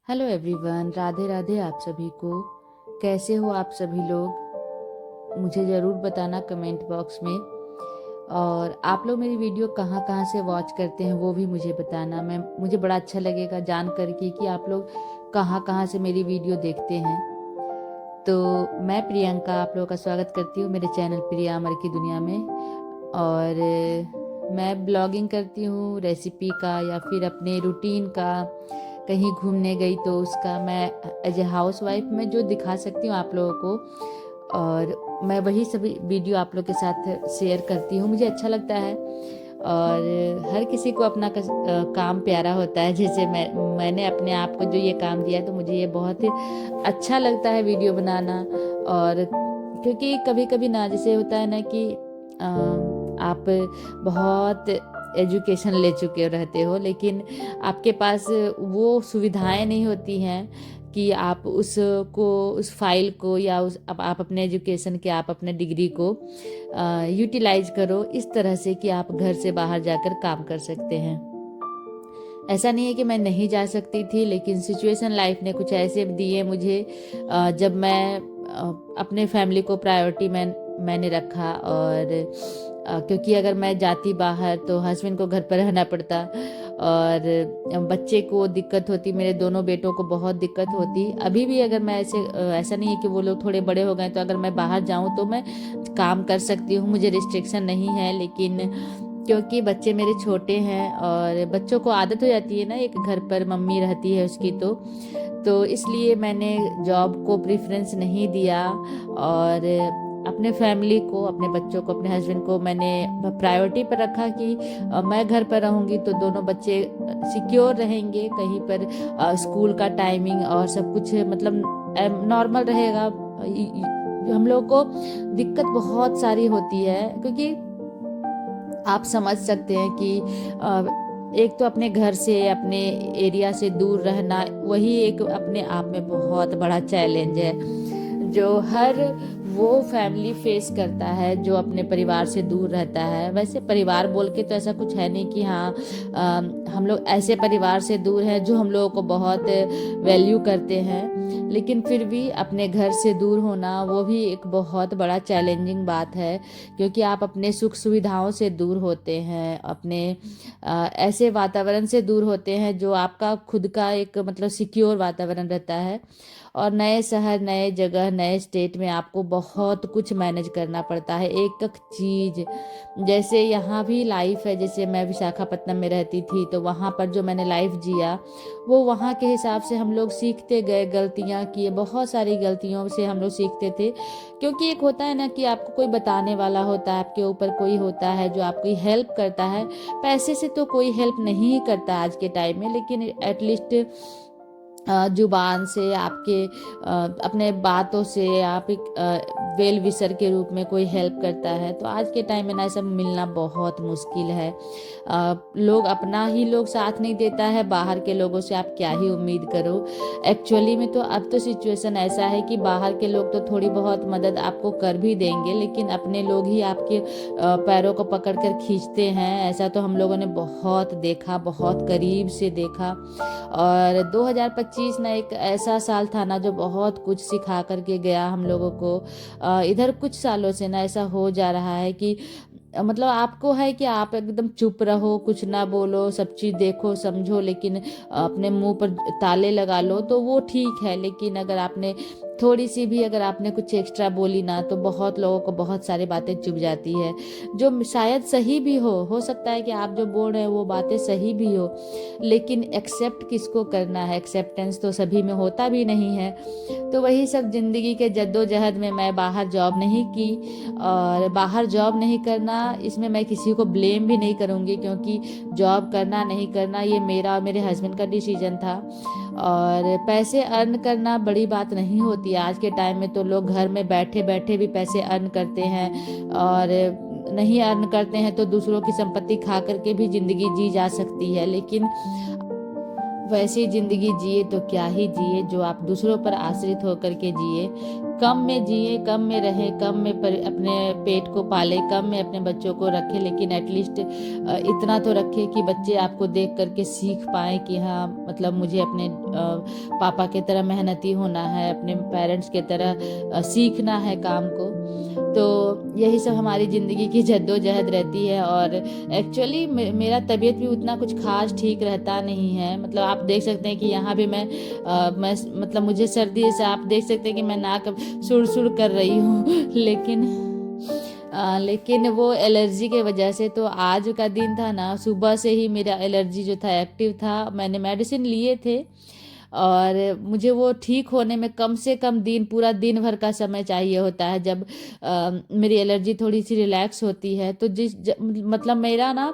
Hello everyone, Radhe Radhe आप सभी को। कैसे हो आप सभी लोग? मुझे ज़रूर बताना कमेंट बॉक्स में। और आप लोग मेरी वीडियो कहाँ कहाँ से वॉच करते हैं वो भी मुझे बताना। मुझे बड़ा अच्छा लगेगा जान करके कि आप लोग कहाँ कहाँ से मेरी वीडियो देखते हैं। तो मैं प्रियंका आप लोगों का स्वागत करती हूँ मेरे चैनल प्रिया अमर की दुनिया में। और मैं ब्लॉगिंग करती हूँ रेसिपी का या फिर अपने रूटीन का, कहीं घूमने गई तो उसका। मैं एज ए हाउस वाइफ में जो दिखा सकती हूँ आप लोगों को, और मैं वही सभी वीडियो आप लोग के साथ शेयर करती हूँ। मुझे अच्छा लगता है, और हर किसी को अपना काम प्यारा होता है। जैसे मैंने अपने आप को जो ये काम दिया है तो मुझे ये बहुत ही अच्छा लगता है वीडियो बनाना। और क्योंकि कभी कभी ना जैसे होता है ना कि आप बहुत एजुकेशन ले चुके रहते हो, लेकिन आपके पास वो सुविधाएं नहीं होती हैं कि आप उस फाइल को या आप अपने एजुकेशन के, आप अपने डिग्री को यूटिलाइज करो इस तरह से कि आप घर से बाहर जाकर काम कर सकते हैं। ऐसा नहीं है कि मैं नहीं जा सकती थी, लेकिन सिचुएशन लाइफ ने कुछ ऐसे दिए मुझे, जब मैं अपने फैमिली को प्रायोरिटी मैंने रखा। और क्योंकि अगर मैं जाती बाहर तो हस्बैंड को घर पर रहना पड़ता, और बच्चे को दिक्कत होती, मेरे दोनों बेटों को बहुत दिक्कत होती। अभी भी अगर मैं ऐसा नहीं है कि वो लोग थोड़े बड़े हो गए तो अगर मैं बाहर जाऊं तो मैं काम कर सकती हूँ, मुझे रिस्ट्रिक्शन नहीं है। लेकिन क्योंकि बच्चे मेरे छोटे हैं और बच्चों को आदत हो जाती है ना, एक घर पर मम्मी रहती है उसकी, तो इसलिए मैंने जॉब को प्रेफरेंस नहीं दिया। और अपने फैमिली को, अपने बच्चों को, अपने हस्बैंड को मैंने प्रायोरिटी पर रखा कि मैं घर पर रहूंगी तो दोनों बच्चे सिक्योर रहेंगे कहीं पर। स्कूल का टाइमिंग और सब कुछ मतलब नॉर्मल रहेगा। हम लोग को दिक्कत बहुत सारी होती है, क्योंकि आप समझ सकते हैं कि एक तो अपने घर से, अपने एरिया से दूर रहना, वही एक अपने आप में बहुत बड़ा चैलेंज है जो हर वो फैमिली फेस करता है जो अपने परिवार से दूर रहता है। वैसे परिवार बोल के तो ऐसा कुछ है नहीं कि हाँ, हम लोग ऐसे परिवार से दूर हैं जो हम लोगों को बहुत वैल्यू करते हैं, लेकिन फिर भी अपने घर से दूर होना वो भी एक बहुत बड़ा चैलेंजिंग बात है। क्योंकि आप अपने सुख सुविधाओं से दूर होते हैं, अपने ऐसे वातावरण से दूर होते हैं जो आपका खुद का एक मतलब सिक्योर वातावरण रहता है। और नए शहर, नए जगह, नए स्टेट में आपको बहुत कुछ मैनेज करना पड़ता है, एक एक चीज। जैसे यहाँ भी लाइफ है, जैसे मैं विशाखापत्तनम में रहती थी तो वहाँ पर जो मैंने लाइफ जिया वो वहाँ के हिसाब से हम लोग सीखते गए, गलतियाँ किए, बहुत सारी गलतियों से हम लोग सीखते थे। क्योंकि एक होता है ना कि आपको कोई बताने वाला होता है, आपके ऊपर कोई होता है जो आपकी हेल्प करता है। पैसे से तो कोई हेल्प नहीं करता आज के टाइम में, लेकिन एटलीस्ट जुबान से, आपके अपने बातों से आप एक वेल विशर के रूप में कोई हेल्प करता है। तो आज के टाइम में ना सब मिलना बहुत मुश्किल है। लोग अपना ही लोग साथ नहीं देता है, बाहर के लोगों से आप क्या ही उम्मीद करो। एक्चुअली में तो अब तो सिचुएशन ऐसा है कि बाहर के लोग तो थोड़ी बहुत मदद आपको कर भी देंगे, लेकिन अपने लोग ही आपके पैरों को पकड़ कर खींचते हैं। ऐसा तो हम लोगों ने बहुत देखा, बहुत करीब से देखा। और 2025 ना एक ऐसा साल था ना जो बहुत कुछ सिखा करके गया हम लोगों को। इधर कुछ सालों से ना ऐसा हो जा रहा है कि मतलब आपको है कि आप एकदम चुप रहो, कुछ ना बोलो, सब चीज़ देखो समझो, लेकिन अपने मुंह पर ताले लगा लो तो वो ठीक है। लेकिन अगर आपने थोड़ी सी भी, अगर आपने कुछ एक्स्ट्रा बोली ना, तो बहुत लोगों को बहुत सारी बातें चुभ जाती है, जो शायद सही भी हो सकता है कि आप जो बोल रहे हैं वो बातें सही भी हो, लेकिन एक्सेप्ट किसको करना है? एक्सेप्टेंस तो सभी में होता भी नहीं है। तो वही सब जिंदगी के जद्दोजहद में मैं बाहर जॉब नहीं की। और बाहर जॉब नहीं करना, इसमें मैं किसी को ब्लेम भी नहीं करूँगी, क्योंकि जॉब करना नहीं करना ये मेरा और मेरे हस्बैंड का डिसीजन था। और पैसे अर्न करना बड़ी बात नहीं होती है। आज के टाइम में तो लोग घर में बैठे बैठे भी पैसे अर्न करते हैं, और नहीं अर्न करते हैं तो दूसरों की संपत्ति खा करके भी जिंदगी जी जा सकती है। लेकिन वैसी जिंदगी जिए तो क्या ही जिए जो आप दूसरों पर आश्रित होकर के जिए। कम में जिए, कम में रहे, कम में अपने पेट को पाले, कम में अपने बच्चों को रखे, लेकिन एटलीस्ट इतना तो रखे कि बच्चे आपको देख करके सीख पाए कि हाँ मतलब मुझे अपने पापा की तरह मेहनती होना है, अपने पेरेंट्स की तरह सीखना है काम को। तो यही सब हमारी ज़िंदगी की जद्दोजहद रहती है। और एक्चुअली मेरा तबीयत भी उतना कुछ खास ठीक रहता नहीं है। मतलब आप देख सकते हैं कि यहाँ भी मैं मतलब मुझे सर्दी से आप देख सकते हैं कि मैं नाक सुड़ कर रही हूँ लेकिन वो एलर्जी के वजह से। तो आज का दिन था ना, सुबह से ही मेरा एलर्जी जो था एक्टिव था। मैंने मेडिसिन लिए थे और मुझे वो ठीक होने में कम से कम पूरा दिन भर का समय चाहिए होता है। जब मेरी एलर्जी थोड़ी सी रिलैक्स होती है तो मतलब मेरा ना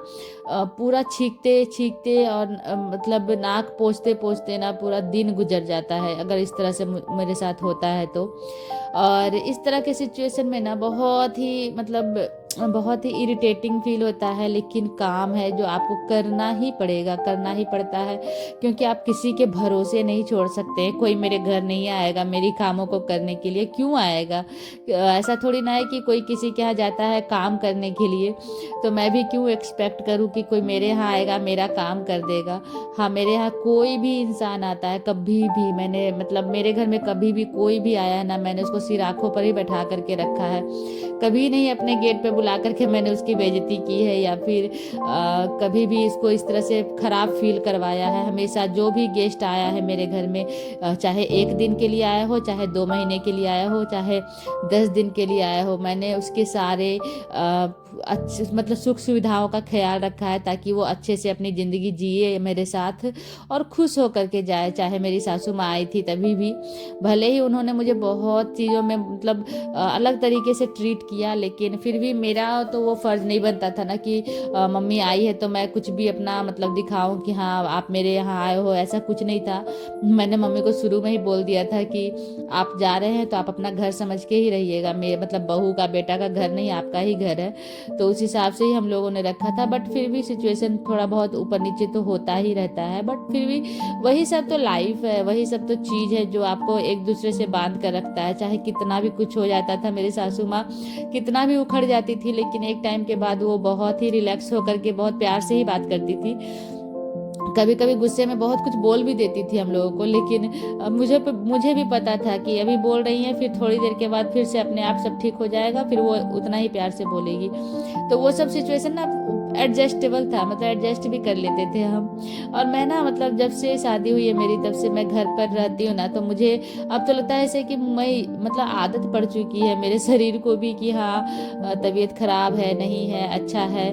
पूरा छींकते छींकते और मतलब नाक पोंछते पोंछते ना पूरा दिन गुजर जाता है, अगर इस तरह से मेरे साथ होता है तो। और इस तरह के सिचुएशन में ना बहुत ही इरिटेटिंग फील होता है, लेकिन काम है जो आपको करना ही पड़ेगा, करना ही पड़ता है, क्योंकि आप किसी के भरोसे नहीं छोड़ सकते। कोई मेरे घर नहीं आएगा मेरी कामों को करने के लिए, क्यों आएगा? ऐसा थोड़ी ना है कि कोई किसी के यहाँ जाता है काम करने के लिए तो मैं भी क्यों एक्सपेक्ट करूँ कि कोई मेरे यहाँ आएगा मेरा काम कर देगा। हाँ, मेरे यहाँ कोई भी इंसान आता है, कभी भी मैंने मतलब मेरे घर में कभी भी कोई भी आया है ना, मैंने उसको सिर आँखों पर ही बैठा करके रखा है। कभी नहीं अपने गेट पे बुला करके मैंने उसकी बेइज्जती की है या फिर कभी भी इसको इस तरह से खराब फील करवाया है। हमेशा जो भी गेस्ट आया है मेरे घर में, चाहे 1 दिन के लिए आया हो, चाहे 2 महीने के लिए आया हो, चाहे 10 दिन के लिए आया हो, मैंने उसके सारे अच्छे मतलब सुख सुविधाओं का ख्याल रखा है ताकि वो अच्छे से अपनी ज़िंदगी जिए मेरे साथ और खुश होकर के जाए। चाहे मेरी सासू माँ आई थी तभी भी, भले ही उन्होंने मुझे बहुत चीज़ों में मतलब अलग तरीके से ट्रीट किया, लेकिन फिर भी मेरा तो वो फ़र्ज़ नहीं बनता था ना कि मम्मी आई है तो मैं कुछ भी अपना मतलब दिखाऊं कि हाँ आप मेरे यहाँ आए हो। ऐसा कुछ नहीं था। मैंने मम्मी को शुरू में ही बोल दिया था कि आप जा रहे हैं तो आप अपना घर समझ के ही रहिएगा, मेरे मतलब बहू का बेटा का घर नहीं, आपका ही घर है। तो उस हिसाब से ही हम लोगों ने रखा था। बट फिर भी सिचुएशन थोड़ा बहुत ऊपर नीचे तो होता ही रहता है, बट फिर भी वही सब तो लाइफ है, वही सब तो चीज़ है जो आपको एक दूसरे से बांध कर रखता है। चाहे कितना भी कुछ हो जाता था, मेरी सासू माँ कितना भी उखड़ जाती थी, लेकिन एक टाइम के बाद वो बहुत ही रिलैक्स होकर के बहुत प्यार से ही बात करती थी। कभी कभी गुस्से में बहुत कुछ बोल भी देती थी हम लोगों को, लेकिन मुझे भी पता था कि अभी बोल रही हैं, फिर थोड़ी देर के बाद फिर से अपने आप सब ठीक हो जाएगा, फिर वो उतना ही प्यार से बोलेगी। तो वो सब सिचुएशन ना एडजस्टेबल था, मतलब एडजस्ट भी कर लेते थे हम। और मैं ना मतलब जब से शादी हुई है मेरी, तब से मैं घर पर रहती हूँ ना, तो मुझे अब तो लगता है ऐसे कि मैं मतलब आदत पड़ चुकी है मेरे शरीर को भी कि हाँ तबीयत खराब है, नहीं है, अच्छा है।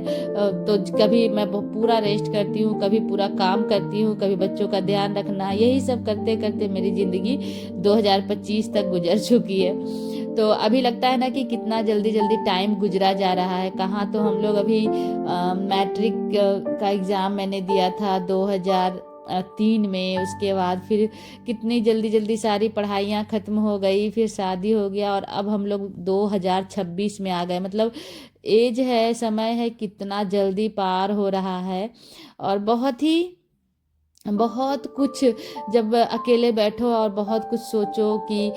तो कभी मैं पूरा रेस्ट करती हूँ, कभी पूरा काम करती हूँ, कभी बच्चों का ध्यान रखना, यही सब करते करते मेरी ज़िंदगी 2025 तक गुजर चुकी है। तो अभी लगता है ना कि कितना जल्दी जल्दी टाइम गुजरा जा रहा है। कहाँ तो हम लोग अभी मैट्रिक का एग्ज़ाम मैंने दिया था 2003 में, उसके बाद फिर कितनी जल्दी जल्दी सारी पढ़ाइयाँ ख़त्म हो गई, फिर शादी हो गया और अब हम लोग 2026 में आ गए। मतलब एज है, समय है, कितना जल्दी पार हो रहा है। और बहुत कुछ जब अकेले बैठो और बहुत कुछ सोचो कि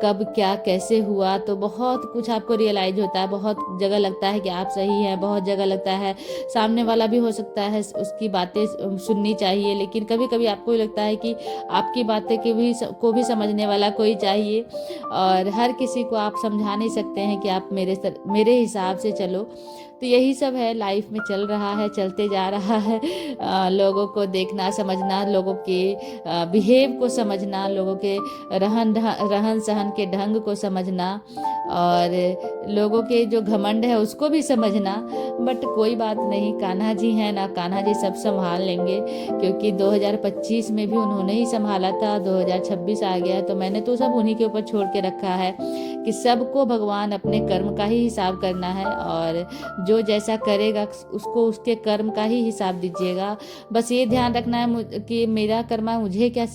कब क्या कैसे हुआ, तो बहुत कुछ आपको रियलाइज होता है। बहुत जगह लगता है कि आप सही हैं, बहुत जगह लगता है सामने वाला भी हो सकता है उसकी बातें सुननी चाहिए, लेकिन कभी कभी आपको लगता है कि आपकी बातें को भी समझने वाला कोई चाहिए। और हर किसी को आप समझा नहीं सकते हैं कि आप मेरे हिसाब से चलो। तो यही सब है, लाइफ में चल रहा है, चलते जा रहा है। लोगों को देखना, समझना, लोगों के बिहेव को समझना, लोगों के रहन सहन के ढंग को समझना, और लोगों के जो घमंड है उसको भी समझना। बट कोई बात नहीं, कान्हा जी हैं ना, कान्हा जी सब संभाल लेंगे, क्योंकि 2025 में भी उन्होंने ही संभाला था, 2026 आ गया तो मैंने तो सब उन्हीं के ऊपर छोड़ के रखा है कि सबको भगवान अपने कर्म का ही हिसाब करना है, और जो जैसा करेगा उसको उसके कर्म का ही हिसाब दीजिएगा। बस ये ध्यान रखना है कि मेरा कर्मा मुझे क्या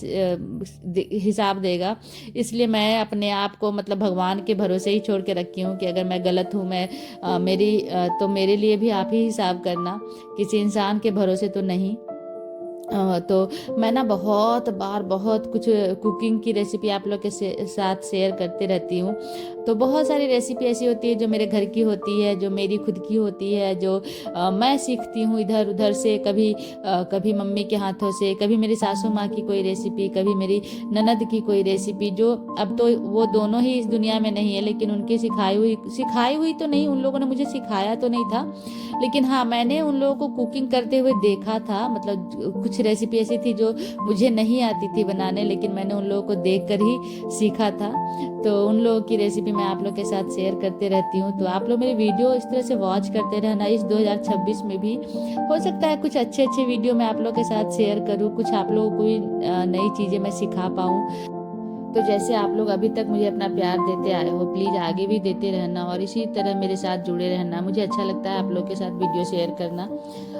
हिसाब देगा। इसलिए मैं अपने आप को मतलब भगवान के भरोसे ही छोड़ के रखी हूँ कि अगर मैं गलत हूँ, तो मेरे लिए भी आप ही हिसाब करना, किसी इंसान के भरोसे तो नहीं। तो मैं ना बहुत कुछ कुकिंग की रेसिपी आप लोग के साथ शेयर करते रहती हूँ। तो बहुत सारी रेसिपी ऐसी होती है जो मेरे घर की होती है, जो मेरी खुद की होती है, जो मैं सीखती हूँ इधर उधर से, कभी मम्मी के हाथों से, कभी मेरी सासू माँ की कोई रेसिपी, कभी मेरी ननद की कोई रेसिपी, जो अब तो वो दोनों ही इस दुनिया में नहीं है, लेकिन उनकी सिखाई हुई तो नहीं, उन लोगों ने मुझे सिखाया तो नहीं था, लेकिन हाँ मैंने उन लोगों को कुकिंग करते हुए देखा था। मतलब कुछ रेसिपी ऐसी थी जो मुझे नहीं आती थी बनाने, लेकिन मैंने उन लोगों को देख कर ही सीखा था। तो उन लोगों की रेसिपी मैं आप लोग के साथ शेयर करते रहती हूँ। तो आप लोग मेरी वीडियो इस तरह से वॉच करते रहना इस 2026 में भी। हो सकता है कुछ अच्छे अच्छे वीडियो मैं आप लोग के साथ शेयर करूँ, कुछ आप लोगों को भी नई चीज़ें मैं सिखा पाऊँ। तो जैसे आप लोग अभी तक मुझे अपना प्यार देते आए हो, प्लीज़ आगे भी देते रहना और इसी तरह मेरे साथ जुड़े रहना। मुझे अच्छा लगता है आप लोग के साथ वीडियो शेयर करना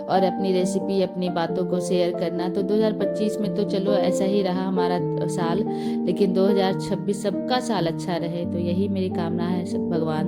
और अपनी रेसिपी, अपनी बातों को शेयर करना। तो 2025 में तो चलो ऐसा ही रहा हमारा साल, लेकिन 2026 सबका साल अच्छा रहे, तो यही मेरी कामना है सब भगवान